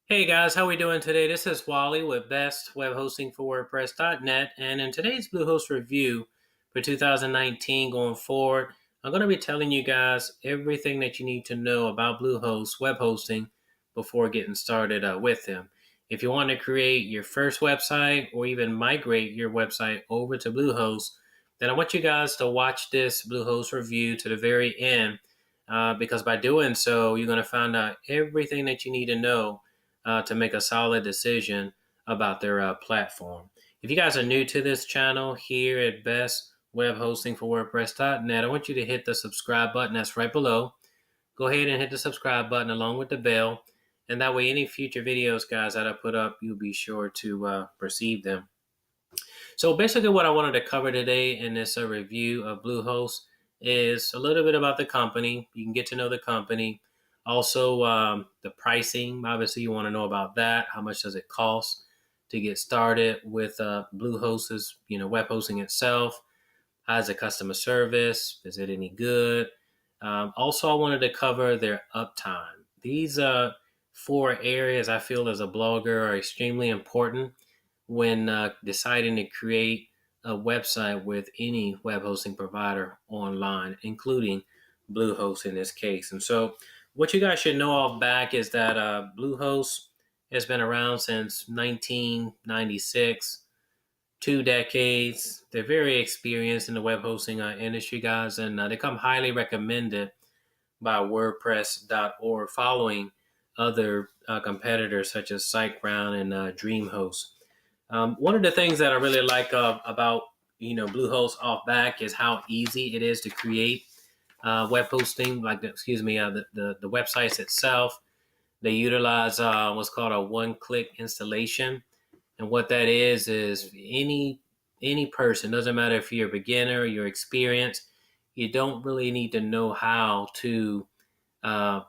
Hey guys, how we doing today? This is Wally with Best Web Hosting for WordPress.net, and in today's Bluehost review for 2019 going forward, I'm going to be telling you guys everything that you need to know about Bluehost web hosting before getting started with them. If you want to create your first website or even migrate your website over to Bluehost, then I want you guys to watch this Bluehost review to the very end, because by doing so, you're going to find out everything that you need to know to make a solid decision about their platform. If you guys are new to this channel here at Best Web Hosting for WordPress.net, I want you to hit the subscribe button that's right below. Go ahead and hit the subscribe button along with the bell. And that way, any future videos, guys, that I put up, you'll be sure to receive them. So basically what I wanted to cover today in this review of Bluehost is a little bit about the company. You can get to know the company. Also, the pricing. Obviously, you want to know about that. How much does it cost to get started with Bluehost's, web hosting itself? How's the customer service? Is it any good? Also, I wanted to cover their uptime. These four areas I feel as a blogger are extremely important when deciding to create a website with any web hosting provider online, including Bluehost in this case. And so, what you guys should know off back is that Bluehost has been around since 1996, 2 decades. They're very experienced in the web hosting industry, guys, and they come highly recommended by WordPress.org, following other competitors such as Siteground and Dreamhost. One of the things that I really like about Bluehost off back is how easy it is to create web hosting. The websites itself. They utilize what's called a one-click installation, and what that is any person, doesn't matter if you're a beginner, you're experienced, you don't really need to know how to uh,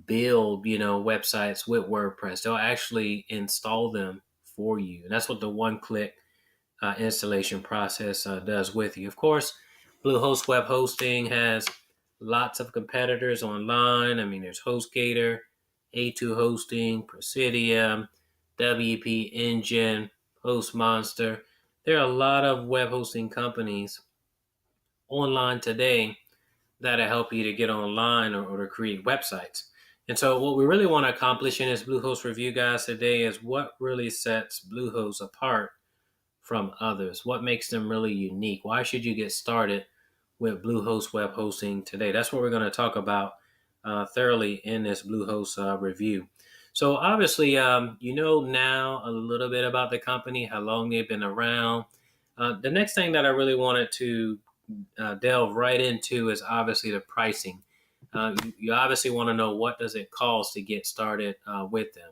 build websites with WordPress. They'll actually install them for you, and that's what the one-click installation process does with you. Of course, Bluehost Web Hosting has lots of competitors online. I mean, there's HostGator, A2 Hosting, Pressidium, WP Engine, HostMonster. There are a lot of web hosting companies online today that'll help you to get online or to create websites. And so, what we really want to accomplish in this Bluehost review, guys, today is what really sets Bluehost apart from others. What makes them really unique? Why should you get started with Bluehost web hosting today? That's what we're going to talk about thoroughly in this Bluehost review. So obviously, you know now a little bit about the company, how long they've been around. The next thing that I really wanted to delve right into is obviously the pricing. You obviously want to know, what does it cost to get started with them.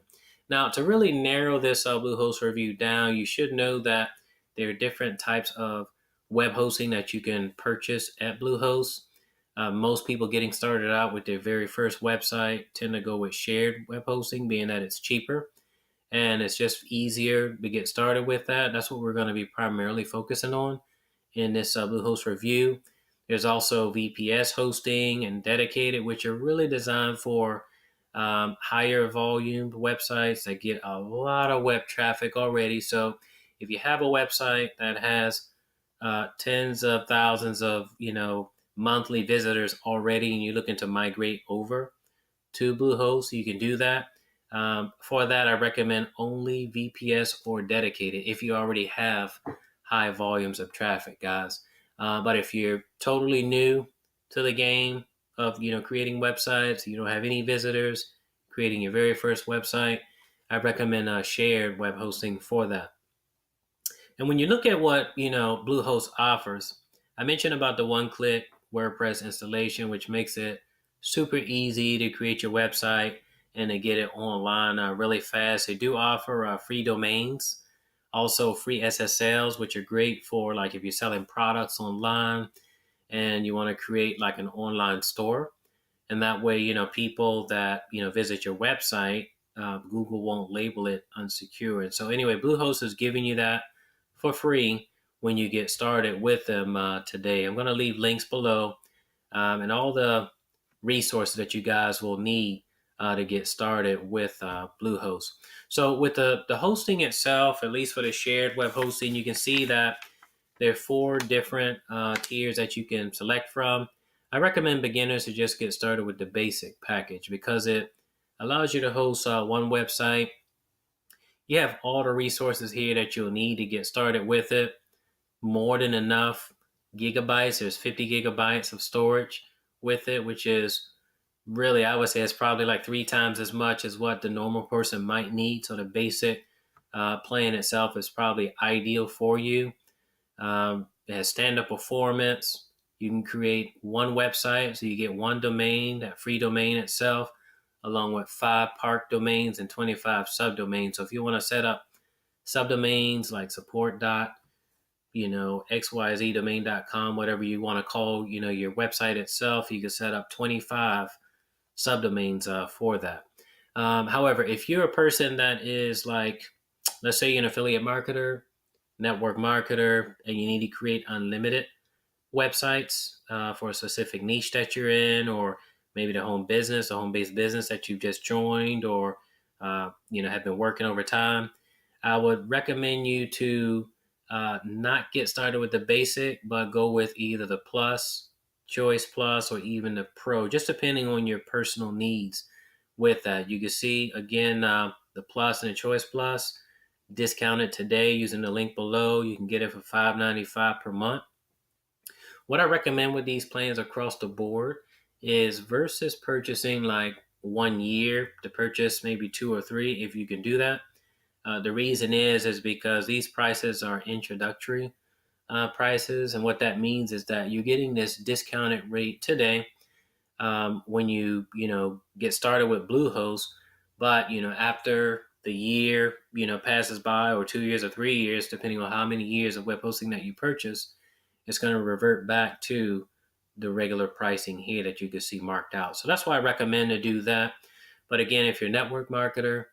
Now, to really narrow this Bluehost review down, you should know that there are different types of web hosting that you can purchase at Bluehost. Most people getting started out with their very first website tend to go with shared web hosting, being that it's cheaper and it's just easier to get started with that. That's what we're going to be primarily focusing on in this Bluehost review. There's also VPS hosting and dedicated, which are really designed for higher volume websites that get a lot of web traffic already. So if you have a website that has tens of thousands of monthly visitors already, and you're looking to migrate over to Bluehost, you can do that. For that, I recommend only VPS or dedicated if you already have high volumes of traffic, guys. But if you're totally new to the game of creating websites, you don't have any visitors, creating your very first website, I recommend shared web hosting for that. And when you look at what Bluehost offers, I mentioned about the one-click WordPress installation, which makes it super easy to create your website and to get it online really fast. They do offer free domains, also free SSLs, which are great for like if you're selling products online and you want to create like an online store. And that way, people that visit your website, Google won't label it unsecured. So anyway, Bluehost is giving you that for free when you get started with them today. I'm going to leave links below and all the resources that you guys will need to get started with Bluehost. So with the hosting itself, at least for the shared web hosting, you can see that there are 4 different tiers that you can select from. I recommend beginners to just get started with the basic package because it allows you to host one website. You have all the resources here that you'll need to get started with it. More than enough gigabytes. There's 50 gigabytes of storage with it, which is really, I would say, it's probably like 3 times as much as what the normal person might need. So the basic plan itself is probably ideal for you. It has stand-up performance. You can create one website, so you get one domain, that free domain itself, along with 5 park domains and 25 subdomains. So if you want to set up subdomains like support dot, xyzdomain.com, whatever you want to call, your website itself, you can set up 25 subdomains for that. However, if you're a person that is like, let's say you're an affiliate marketer, network marketer, and you need to create unlimited websites for a specific niche that you're in, or maybe the home-based business that you've just joined, or have been working over time, I would recommend you to not get started with the basic, but go with either the Plus, Choice Plus, or even the Pro, just depending on your personal needs with that. You can see, again, the Plus and the Choice Plus discounted today using the link below. You can get it for $5.95 per month. What I recommend with these plans across the board is versus purchasing like 1 year to purchase maybe 2 or 3, if you can do that. The reason is because these prices are introductory prices, and what that means is that you're getting this discounted rate today when you get started with Bluehost, but after the year passes by, or 2 years or 3 years, depending on how many years of web hosting that you purchase, it's going to revert back to the regular pricing here that you can see marked out. So that's why I recommend to do that. But again, if you're a network marketer,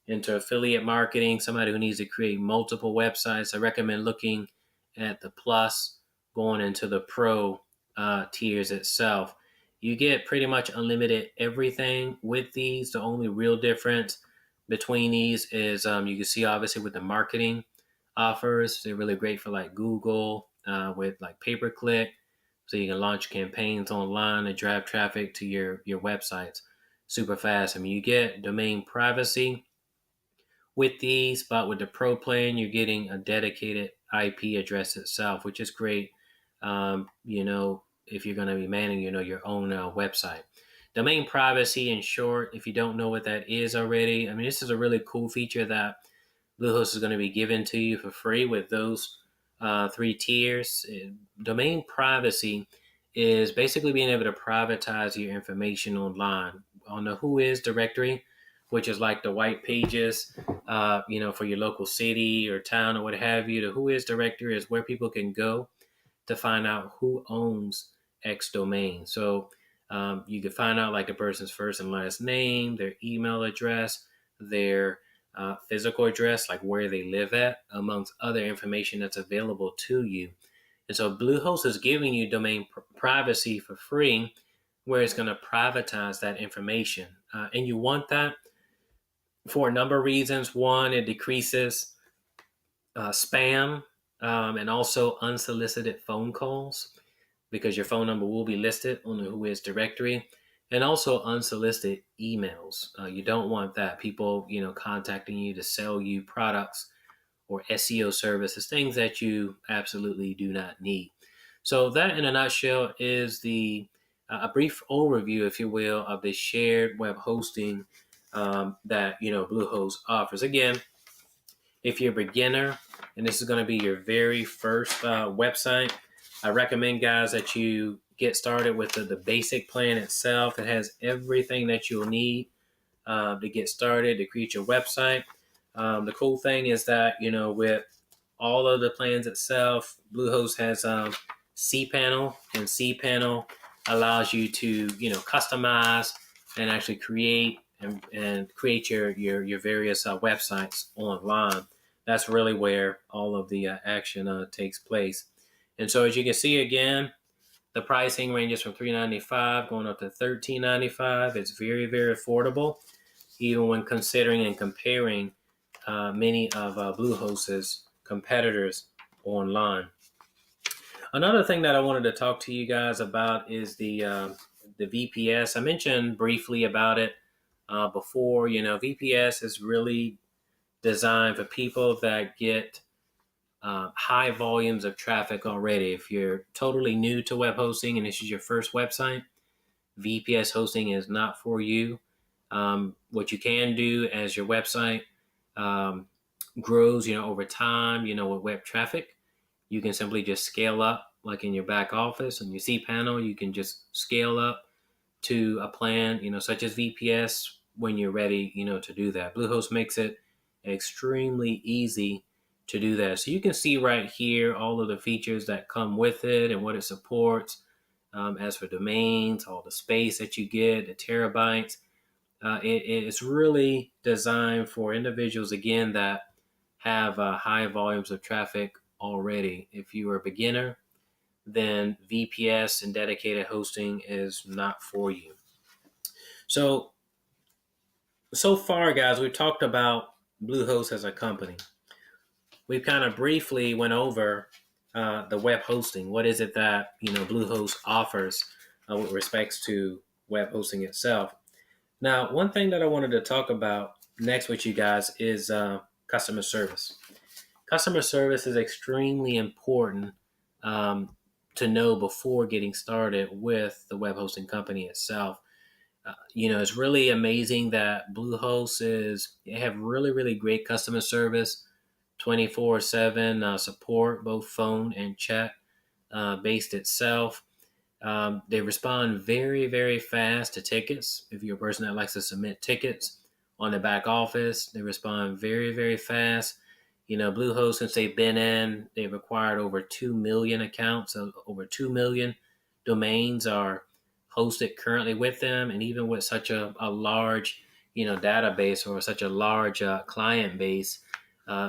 into affiliate marketing, somebody who needs to create multiple websites, I recommend looking at the Plus, going into the Pro tiers itself. You get pretty much unlimited everything with these. The only real difference between these is you can see obviously with the marketing offers, they're really great for like Google with like pay-per-click. So you can launch campaigns online and drive traffic to your websites super fast. I mean, you get domain privacy with these, but with the Pro plan, you're getting a dedicated IP address itself, which is great. If you're going to be managing, your own website. Domain privacy, in short, if you don't know what that is already, I mean, this is a really cool feature that Bluehost is going to be given to you for free with those 3 tiers. Domain privacy is basically being able to privatize your information online on the Who Is directory, which is like the white pages, for your local city or town or what have you. The Who Is directory is where people can go to find out who owns X domain. So you can find out like the person's first and last name, their email address, their physical address, like where they live at, amongst other information that's available to you. And so Bluehost is giving you domain privacy for free, where it's going to privatize that information. And you want that for a number of reasons. One, it decreases spam and also unsolicited phone calls, because your phone number will be listed on the Who Is directory, and also unsolicited emails. You don't want that. People, contacting you to sell you products or SEO services, things that you absolutely do not need. So that, in a nutshell, is a brief overview, if you will, of the shared web hosting that Bluehost offers. Again, if you're a beginner and this is going to be your very first website, I recommend, guys, that you get started with the basic plan itself. It has everything that you'll need to get started to create your website. The cool thing is that, with all of the plans itself, Bluehost has cPanel, and cPanel allows you to, customize and actually create and create your various websites online. That's really where all of the action takes place. And so, as you can see, again, The pricing ranges from $3.95 going up to $13.95. It's very, very affordable, even when considering and comparing many of Bluehost's competitors online. Another thing that I wanted to talk to you guys about is the VPS. I mentioned briefly about it before. VPS is really designed for people that get high volumes of traffic already. If you're totally new to web hosting and this is your first website, VPS hosting is not for you. What you can do as your website grows, over time, with web traffic, you can simply just scale up, like in your back office and your cPanel. You can just scale up to a plan, such as VPS when you're ready, to do that. Bluehost makes it extremely easy to do that. So you can see right here all of the features that come with it and what it supports. As for domains, all the space that you get, the terabytes. It's really designed for individuals, again, that have high volumes of traffic already. If you are a beginner, then VPS and dedicated hosting is not for you. So far, guys, we've talked about Bluehost as a company. We've kind of briefly went over the web hosting. What is it that Bluehost offers with respects to web hosting itself? Now, one thing that I wanted to talk about next with you guys is customer service. Customer service is extremely important to know before getting started with the web hosting company itself. It's really amazing that they have really, really great customer service, 24/7 support, both phone and chat based itself. They respond very, very fast to tickets. If you're a person that likes to submit tickets on the back office, they respond very, very fast. Bluehost, since they've acquired over 2 million accounts, so over 2 million domains are hosted currently with them. And even with such a large, database or such a large client base,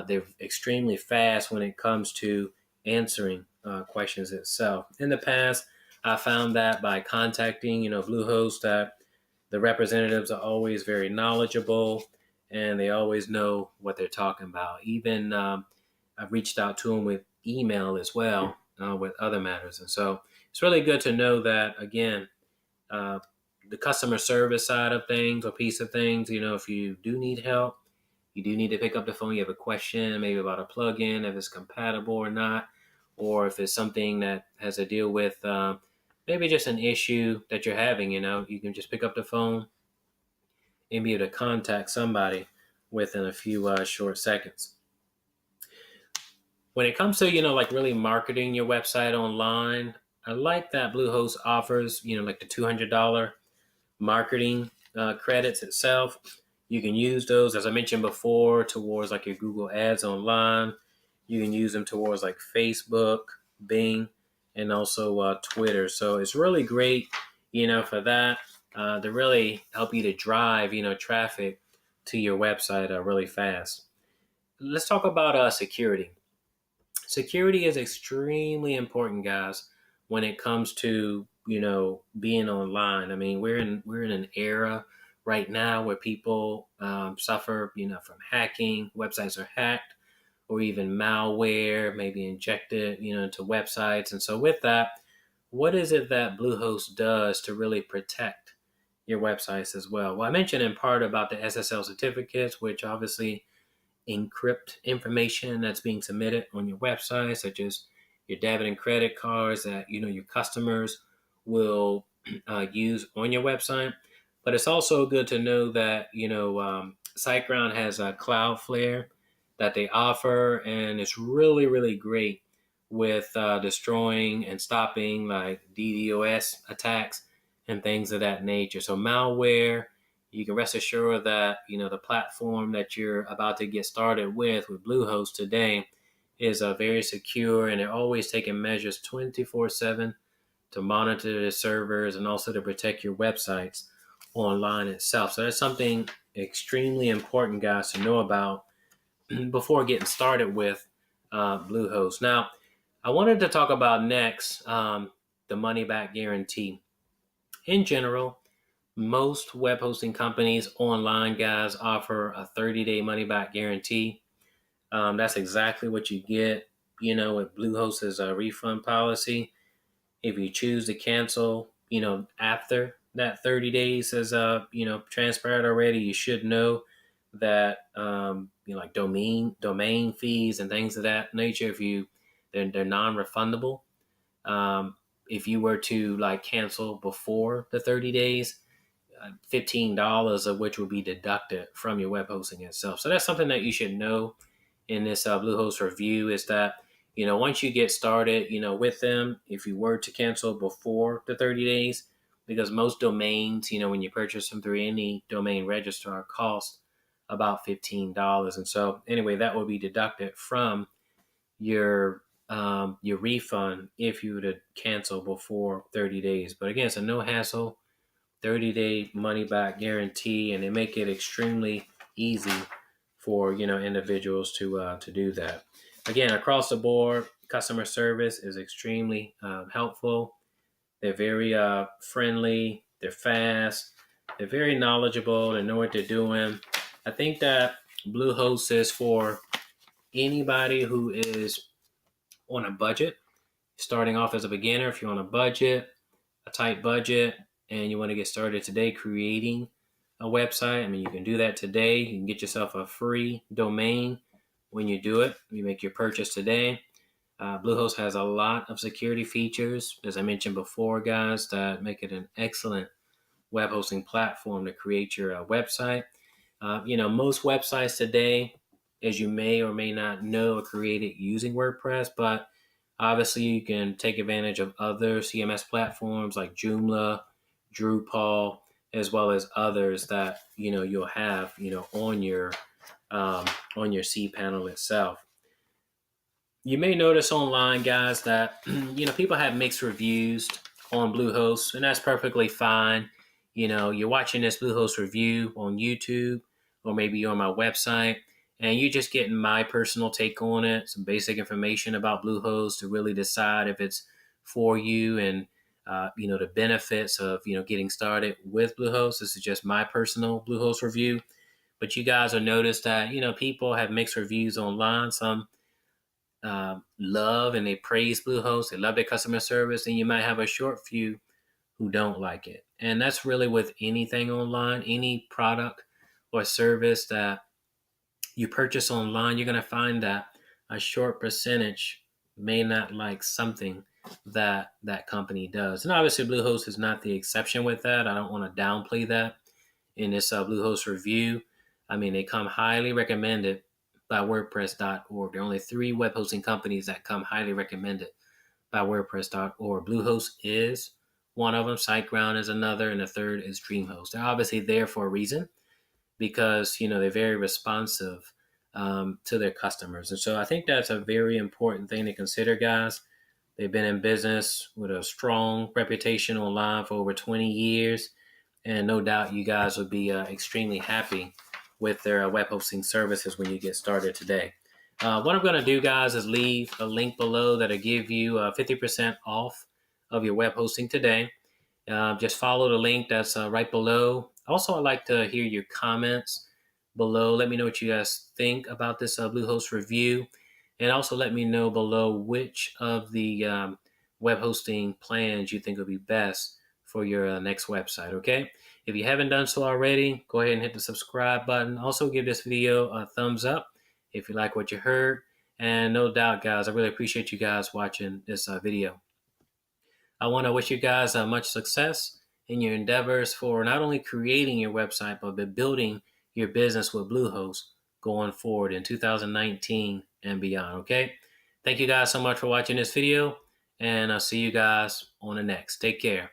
they're extremely fast when it comes to answering questions itself. In the past, I found that by contacting, Bluehost, that the representatives are always very knowledgeable and they always know what they're talking about. Even I've reached out to them with email as well with other matters. And so it's really good to know that, again, the customer service side of things or piece of things, if you do need help, you do need to pick up the phone. You have a question, maybe about a plugin, if it's compatible or not, or if it's something that has to deal with maybe just an issue that you're having, you can just pick up the phone and be able to contact somebody within a few short seconds. When it comes to, like really marketing your website online, I like that Bluehost offers, like the $200 marketing credits itself. You can use those, as I mentioned before, towards like your Google ads online. You can use them towards like Facebook, Bing, and also Twitter. So it's really great, for that to really help you to drive, traffic to your website really fast. Let's talk about security. Security is extremely important, guys, when it comes to being online. I mean, we're in an era right now where people suffer from hacking. Websites are hacked, or even malware maybe injected into websites. And so with that, what is it that Bluehost does to really protect your websites as well? Well, I mentioned in part about the SSL certificates, which obviously encrypt information that's being submitted on your website, such as your debit and credit cards that your customers will use on your website. But it's also good to know that Siteground has a Cloudflare that they offer, and it's really, really great with destroying and stopping like DDoS attacks and things of that nature. So malware, you can rest assured that the platform that you're about to get started with Bluehost today is very secure, and they're always taking measures 24/7 to monitor the servers and also to protect your websites online itself. So that's something extremely important, guys, to know about before getting started with Bluehost. Now, I wanted to talk about next the money back guarantee. In general, most web hosting companies online, guys, offer a 30-day money back guarantee. That's exactly what you get, with Bluehost's refund policy. If you choose to cancel, after that 30 days has, transpired already, you should know that, like domain fees and things of that nature, they're non-refundable. If you were to like cancel before the 30 days, $15 of which will be deducted from your web hosting itself. So that's something that you should know in this Bluehost review, is that, once you get started, with them, if you were to cancel before the 30 days, because most domains, when you purchase them through any domain registrar, cost about $15. And so anyway, that will be deducted from your refund if you were to cancel before 30 days. But again, it's a no hassle 30-day money back guarantee, and they make it extremely easy for individuals to do that. Again, across the board, customer service is extremely helpful. They're very friendly. They're fast. They're very knowledgeable. They know what they're doing. I think that Bluehost is for anybody who is on a budget, starting off as a beginner. If you're on a tight budget, and you want to get started today creating a website, you can do that today. You can get yourself a free domain when you do it. You make your purchase today. Bluehost has a lot of security features, as I mentioned before, guys, that make it an excellent web hosting platform to create your website. Most websites today, as you may or may not know, are created using WordPress, but obviously you can take advantage of other CMS platforms like Joomla, Drupal, as well as others that you'll have on your cPanel itself. You may notice online, guys, that people have mixed reviews on Bluehost, and that's perfectly fine. You're watching this Bluehost review on YouTube, or maybe you're on my website, and you're just getting my personal take on it, some basic information about Bluehost to really decide if it's for you, and the benefits of getting started with Bluehost. This is just my personal Bluehost review, but you guys will notice that people have mixed reviews online. Some love and they praise Bluehost. They love their customer service, and you might have a short few who don't like it. And that's really with anything online, any product or service that you purchase online, you're going to find that a short percentage may not like something that that company does. And obviously Bluehost is not the exception with that. I don't want to downplay that in this Bluehost review. They come highly recommended by WordPress.org. There are only 3 web hosting companies that come highly recommended by WordPress.org. Bluehost is one of them. Siteground is another, and the third is Dreamhost. They're obviously there for a reason, because they're very responsive to their customers. And so I think that's a very important thing to consider, guys. They've been in business with a strong reputation online for over 20 years, and no doubt you guys will be extremely happy with their web hosting services when you get started today. What I'm going to do, guys, is leave a link below that'll give you 50% off of your web hosting today. Just follow the link that's right below. Also, I'd like to hear your comments below. Let me know what you guys think about this Bluehost review. And also let me know below which of the web hosting plans you think will be best for your next website, okay? If you haven't done so already, go ahead and hit the subscribe button. Also, give this video a thumbs up if you like what you heard. And no doubt, guys, I really appreciate you guys watching this video. I want to wish you guys much success in your endeavors for not only creating your website, but building your business with Bluehost going forward in 2019 and beyond, okay? Thank you guys so much for watching this video, and I'll see you guys on the next. Take care.